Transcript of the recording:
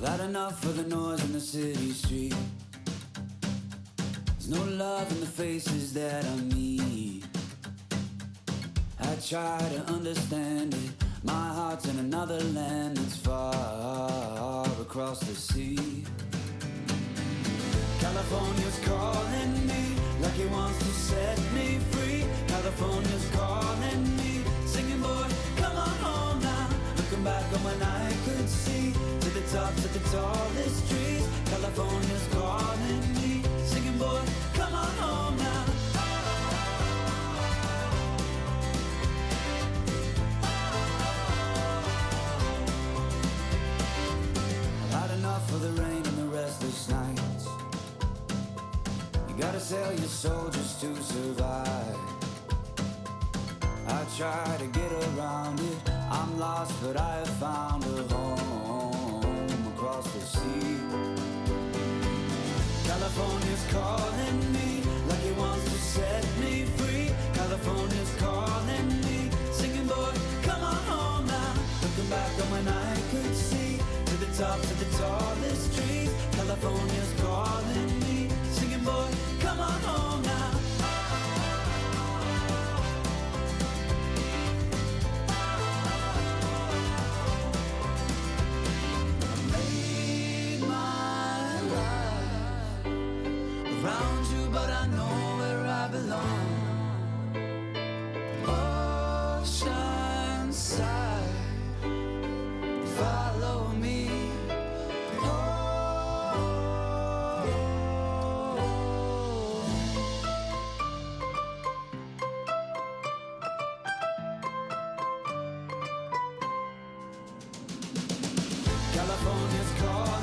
I've had enough of the noise in the city street. There's no love in the faces that I meet. I try to understand it. My heart's in another land that's far across the sea. California's calling me like he wants to set me free. California's calling me, singing, boy, come on home now. Looking back on when I could see to the tops of the tallest trees. California's calling me, singing, boy, come on home now. I've had enough of the rain and the restless nights. You gotta sell your soul just to survive. I try to get around it. I'm lost, but I have found a home across the sea. California's calling me like he wants to set me free. California's calling me, singing, boy, come on home now. Looking back on when I could see to the tops of the tallest trees. California's calling me, singing, boy, come on home now. Around you, but I know where I belong. Oceanside, follow me. California's calling.